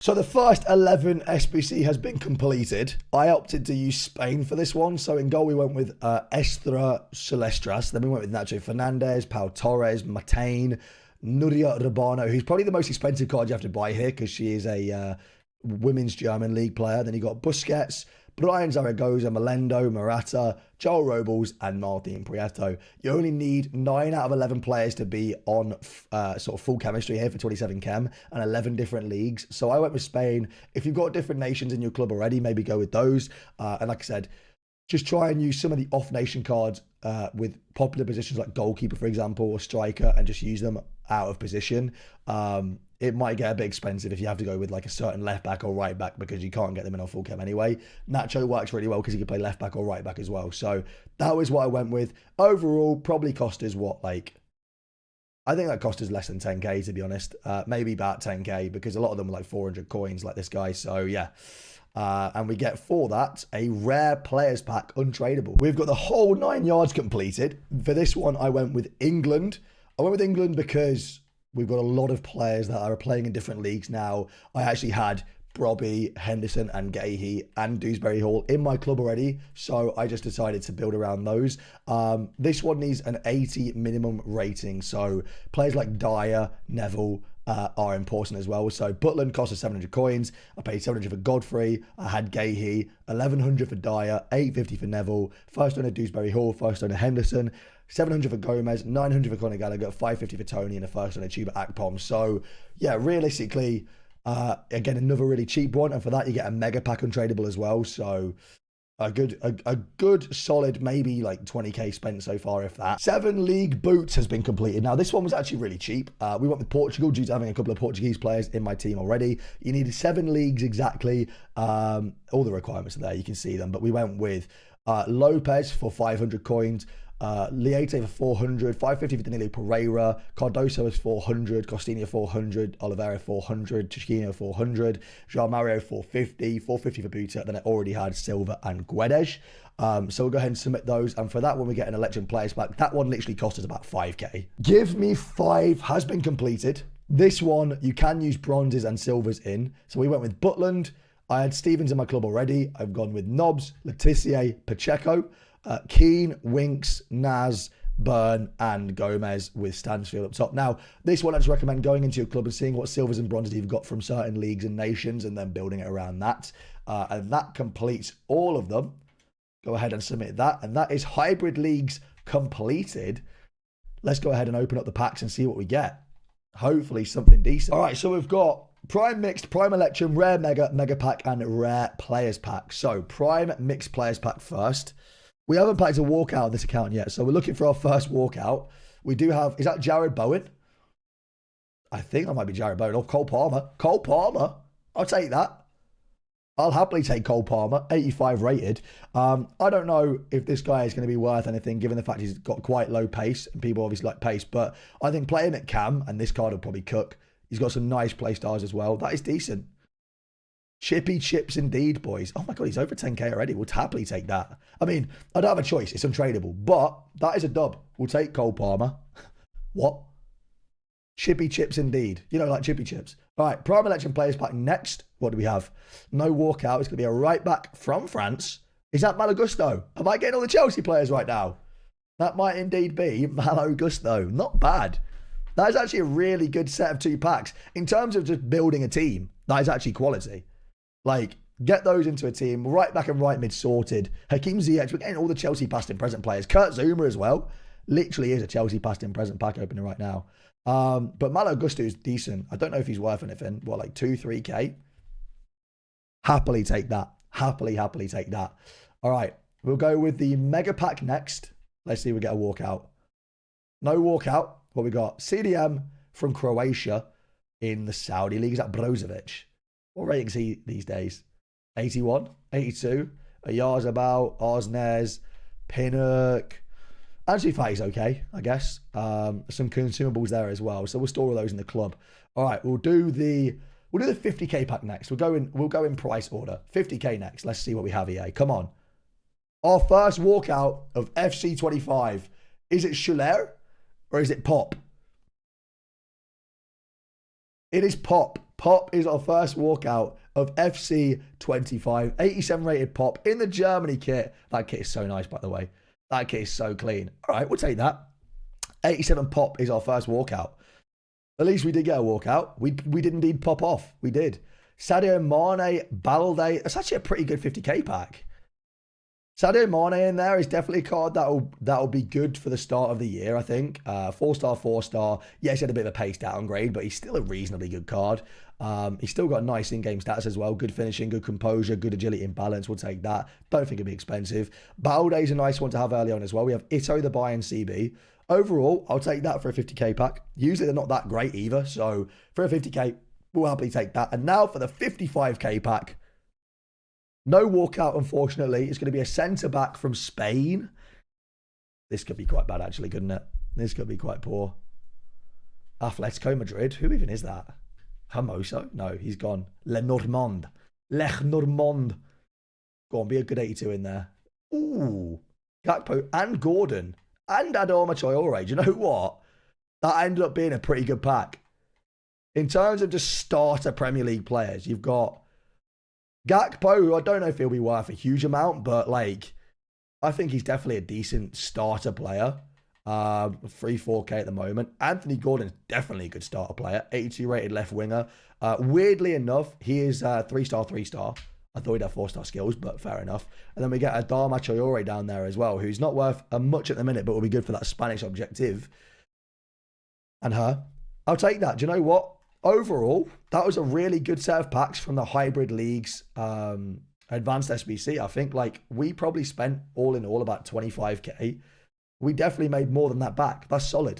So the first 11 SBC has been completed. I opted to use Spain for this one. So in goal, we went with Estra Celestras. Then we went with Nacho Fernandez, Pau Torres, Matane, Nuria Urbano, who's probably the most expensive card you have to buy here because she is a women's German league player. Then you got Busquets, Brian Zaragoza, Melendo, Morata, Joel Robles, and Martin Prieto. You only need 9 out of 11 players to be on sort of full chemistry here for 27 Chem and 11 different leagues. So I went with Spain. If you've got different nations in your club already, maybe go with those. And like I said, just try and use some of the off-nation cards with popular positions like goalkeeper, for example, or striker, and just use them out of position. It might get a bit expensive if you have to go with like a certain left back or right back because you can't get them in on full chem anyway. Nacho works really well because he can play left back or right back as well. So that was what I went with. Overall, probably cost us what, like, I think that cost us less than 10k to be honest. Maybe about 10k because a lot of them were like 400 coins like this guy. So yeah. And we get for that a rare players pack untradeable. We've got the whole 9 yards completed. For this one, I went with England. I went with England because we've got a lot of players that are playing in different leagues now. I actually had Brobby, Henderson, and Gahey and Dewsbury Hall in my club already, so I just decided to build around those. This one needs an 80 minimum rating, so players like Dyer, Neville, are important as well. So Butland cost us 700 coins. I paid 700 for Godfrey. I had Gahey, 1100 for Dyer, 850 for Neville, first owner Dewsbury Hall, first owner Henderson, 700 for Gomez, 900 for Conor Gallagher, 550 for Tony, and a first owner Tuba Akpom. So yeah, realistically, again, another really cheap one. And for that, you get a mega pack untradeable as well. So a good solid, maybe like 20k spent so far, if that. 7 league boots has been completed. Now, this one was actually really cheap. We went with Portugal due to having a couple of Portuguese players in my team already. You needed 7 leagues exactly. All the requirements are there. You can see them. But we went with Lopez for 500 coins. Liete for 400, 550 for Danilo Pereira, Cardoso is 400, Costinha 400, Oliveira 400, Chiquinho 400, João Mario 450, 450 for Buta. Then it already had Silva and Guedes. So we'll go ahead and submit those. And for that one, we get an election players pack. That one literally cost us about 5k. Give Me Five has been completed. This one, you can use bronzes and silvers in. So we went with Butland. I had Stevens in my club already. I've gone with Nobbs, Letitia, Pacheco, Keane, Winks, Naz, Byrne, and Gomez with Stansfield up top. Now, this one I just recommend going into your club and seeing what silvers and bronzes you've got from certain leagues and nations and then building it around that. And that completes all of them. Go ahead and submit that. And that is hybrid leagues completed. Let's go ahead and open up the packs and see what we get. Hopefully something decent. All right, so we've got Prime Mixed, Prime Election, Rare Mega, Mega Pack, and Rare Players Pack. So Prime Mixed Players Pack first. We haven't packed a walkout on this account yet, so we're looking for our first walkout. We do have, is that Jared Bowen? I think that might be Jared Bowen. Or Cole Palmer. Cole Palmer. I'll take that. I'll happily take Cole Palmer, 85 rated. I don't know if this guy is going to be worth anything, given the fact he's got quite low pace, and people obviously like pace, but I think play him at cam, and this card will probably cook. He's got some nice play styles as well. That is decent. Chippy chips indeed, boys. Oh my God, he's over 10k already. We'll happily take that. I mean, I don't have a choice. It's untradeable. But that is a dub. We'll take Cole Palmer. What? Chippy chips indeed. You know, like chippy chips. All right, Prime Election Players Pack next. What do we have? No walkout. It's going to be a right back from France. Is that Malagusto? Am I getting all the Chelsea players right now? That might indeed be Malagusto. Not bad. That is actually a really good set of 2 packs. In terms of just building a team, that is actually quality. Like, get those into a team. Right back and right mid sorted. Hakeem Ziyech. We're getting all the Chelsea past and present players. Kurt Zouma as well. Literally is a Chelsea past and present pack opener right now. But Malo Gusto is decent. I don't know if he's worth anything. What, like 2, 3k? Happily take that. Happily take that. All right. We'll go with the mega pack next. Let's see if we get a walkout. No walkout. What we got? CDM from Croatia in the Saudi League. Is that Brozovic? What rating is he these days? 81, 82. Ayarzabal, Osnes, Pinnock. Ansu Fati's okay, I guess. Some consumables there as well. So we'll store all those in the club. All right, we'll do the 50k pack next. We'll go in price order. 50k next. Let's see what we have here. Come on. Our first walkout of FC25. Is it Schuller or is it Pop? It is Pop. Pop is our first walkout of FC25. 87 rated Pop in the Germany kit. That kit is so nice, by the way. That kit is so clean. All right, we'll take that. 87 Pop is our first walkout. At least we did get a walkout. We did indeed pop off. We did. Sadio Mane, Balde. That's actually a pretty good 50k pack. Sadio Mane in there is definitely a card that'll be good for the start of the year, I think. 4-star, 4-star. Yes, he had a bit of a pace downgrade, but he's still a reasonably good card. He's still got nice in-game stats as well. Good finishing, good composure, good agility and balance. We'll take that. Don't think it'd be expensive. Balde's a nice one to have early on as well. We have Ito, the Bayern CB. Overall, I'll take that for a 50k pack. Usually they're not that great either. So for a 50k, we'll happily take that. And now for the 55k pack. No walkout, unfortunately. It's going to be a centre-back from Spain. This could be quite bad, actually, couldn't it? This could be quite poor. Atletico Madrid. Who even is that? Hermoso? No, he's gone. Lenormand. Go on, be a good 82 in there. Ooh. Gakpo and Gordon. And Adama Traore. Do you know what? That ended up being a pretty good pack. In terms of just starter Premier League players, you've got Gakpo, who I don't know if he'll be worth a huge amount, but like, I think he's definitely a decent starter player. 3-4k at the moment. Anthony Gordon's definitely a good starter player. 82 rated left winger. Weirdly enough, he is 3-star, 3-star. I thought he'd have 4-star skills, but fair enough. And then we get Adama Traore down there as well, who's not worth much at the minute, but will be good for that Spanish objective. And her. I'll take that. Do you know what? Overall, that was a really good set of packs from the hybrid leagues, advanced SBC. I think like we probably spent all in all about 25k. We definitely made more than that back. That's solid.